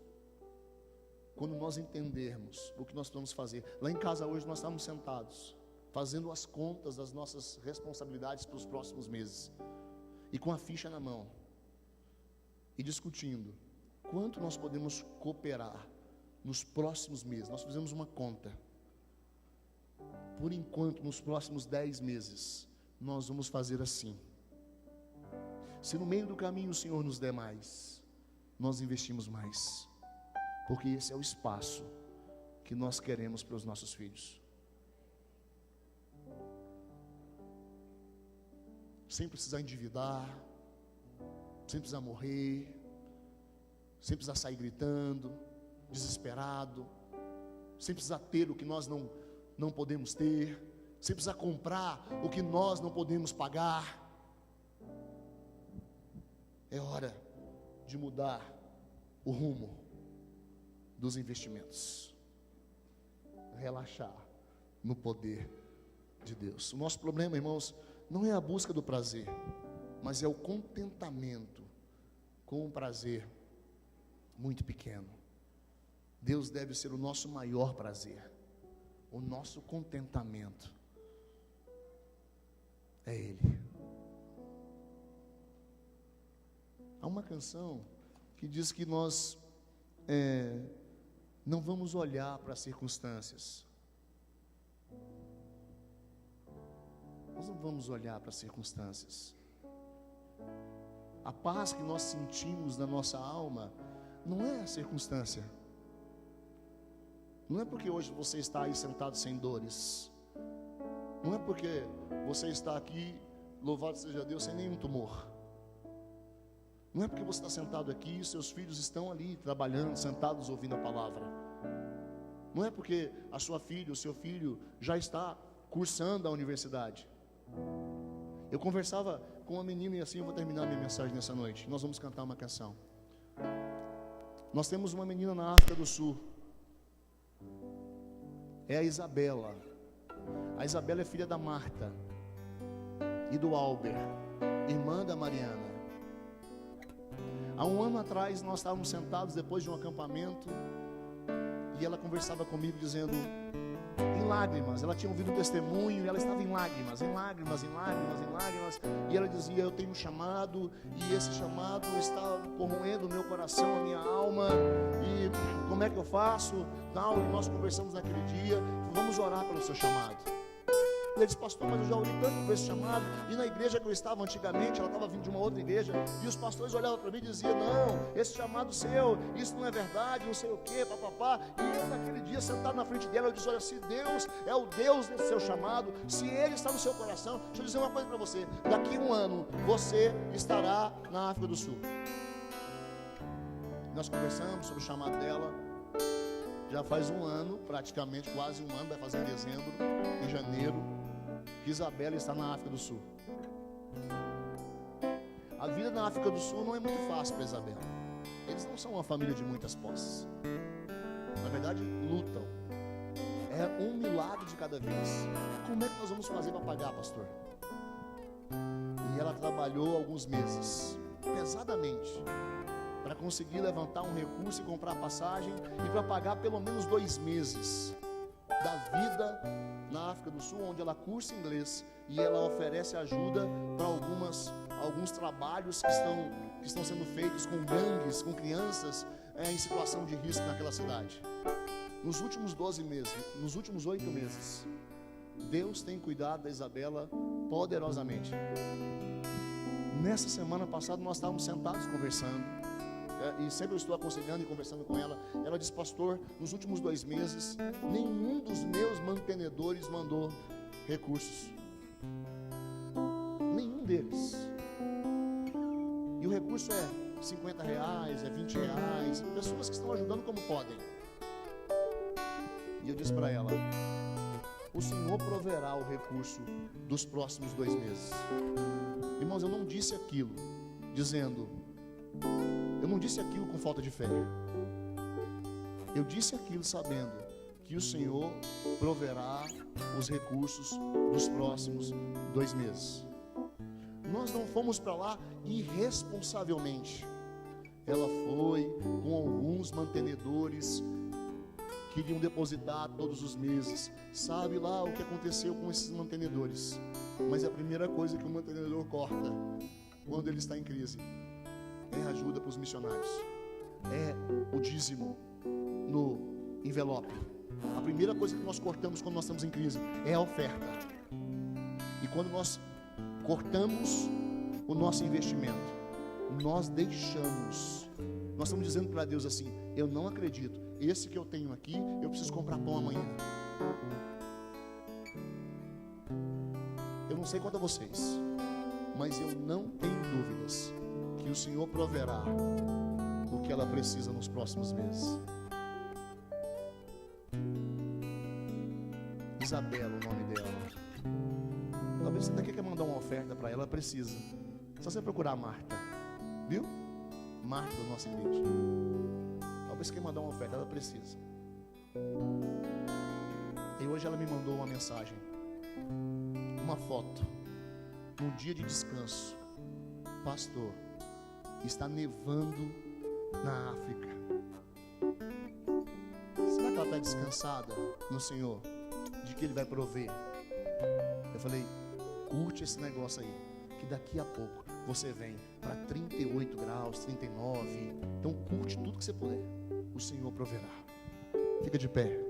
quando nós entendermos o que nós vamos fazer. Lá em casa hoje nós estávamos sentados, fazendo as contas das nossas responsabilidades para os próximos meses, e com a ficha na mão, e discutindo quanto nós podemos cooperar nos próximos meses. Nós fizemos uma conta. Por enquanto, nos próximos 10 meses, nós vamos fazer assim. Se no meio do caminho o Senhor nos der mais, nós investimos mais, porque esse é o espaço que nós queremos para os nossos filhos. Sem precisar endividar, sem precisar morrer, sem precisar sair gritando, desesperado, sem precisar ter o que nós não podemos ter, sem precisar comprar o que nós não podemos pagar. É hora de mudar o rumo dos investimentos, relaxar no poder de Deus. O nosso problema, irmãos, não é a busca do prazer, mas é o contentamento com um prazer muito pequeno. Deus deve ser o nosso maior prazer, o nosso contentamento é Ele. Há uma canção que diz que nós não vamos olhar para as circunstâncias. Nós não vamos olhar para as circunstâncias. A paz que nós sentimos na nossa alma não é a circunstância. Não é porque hoje você está aí sentado sem dores. Não é porque você está aqui, louvado seja Deus, sem nenhum tumor. Não é porque você está sentado aqui e seus filhos estão ali trabalhando, sentados ouvindo a palavra. Não é porque a sua filha, o seu filho já está cursando a universidade. Eu conversava com uma menina, e assim eu vou terminar minha mensagem nessa noite. Nós vamos cantar uma canção. Nós temos uma menina na África do Sul. É a Isabela. A Isabela é filha da Marta e do Albert, irmã da Mariana. Há um ano atrás nós estávamos sentados depois de um acampamento, e ela conversava comigo dizendo, em lágrimas, ela tinha ouvido um testemunho e ela estava em lágrimas, e ela dizia, eu tenho um chamado, e esse chamado está corroendo o meu coração, a minha alma, e como é que eu faço? Tal, e nós conversamos naquele dia, vamos orar pelo seu chamado. Ele disse, pastor, mas eu já orei tanto por esse chamado, e na igreja que eu estava antigamente, ela estava vindo de uma outra igreja, e os pastores olhavam para mim e diziam, não, esse chamado seu, isso não é verdade, não sei o que, papapá. E eu naquele dia sentado na frente dela, eu disse, olha, se Deus é o Deus desse seu chamado, se Ele está no seu coração, deixa eu dizer uma coisa para você, daqui a um ano, você estará na África do Sul. Nós conversamos sobre o chamado dela, já faz um ano, praticamente quase um ano, vai fazer em dezembro, em janeiro, que Isabela está na África do Sul. A vida na África do Sul não é muito fácil para Isabela. Eles não são uma família de muitas posses. Na verdade, lutam. É um milagre de cada vez. Como é que nós vamos fazer para pagar, pastor? E ela trabalhou alguns meses, pesadamente, para conseguir levantar um recurso e comprar passagem, e para pagar pelo menos 2 meses da vida na África do Sul, onde ela cursa inglês e ela oferece ajuda para alguns trabalhos que estão sendo feitos com gangues, com crianças em situação de risco naquela cidade. Nos últimos 12 meses, nos últimos 8 meses, Deus tem cuidado da Isabela poderosamente. Nessa semana passada nós estávamos sentados conversando, e sempre eu estou aconselhando e conversando com ela. Ela disse, pastor, nos últimos 2 meses nenhum dos meus mantenedores mandou recursos, nenhum deles. E o recurso é R$50, é R$20, pessoas que estão ajudando como podem. E eu disse para ela, o Senhor proverá o recurso dos próximos 2 meses. Irmãos, eu não disse aquilo eu não disse aquilo com falta de fé. Eu disse aquilo sabendo que o Senhor proverá os recursos dos próximos 2 meses. Nós não fomos para lá irresponsavelmente. Ela foi com alguns mantenedores que iriam depositar todos os meses. Sabe lá o que aconteceu com esses mantenedores. Mas a primeira coisa que o mantenedor corta quando ele está em crise é a ajuda para os missionários, é o dízimo no envelope. A primeira coisa que nós cortamos quando nós estamos em crise é a oferta. E quando nós cortamos o nosso investimento, nós deixamos, nós estamos dizendo para Deus assim: eu não acredito, esse que eu tenho aqui, eu preciso comprar pão amanhã. Eu não sei quanto a vocês, mas eu não tenho dúvidas que o Senhor proverá o que ela precisa nos próximos meses. Isabela, o nome dela. Talvez você daqui quer mandar uma oferta para ela, precisa. Só você procurar Marta, viu? Marta da nossa igreja. Talvez você quer mandar uma oferta, ela precisa. E hoje ela me mandou uma mensagem, uma foto, num dia de descanso. Pastor, está nevando na África. Será que ela está descansada no Senhor, de que Ele vai prover? Eu falei: curte esse negócio aí, que daqui a pouco você vem para 38 graus, 39. Então curte tudo que você puder, o Senhor proverá. Fica de pé.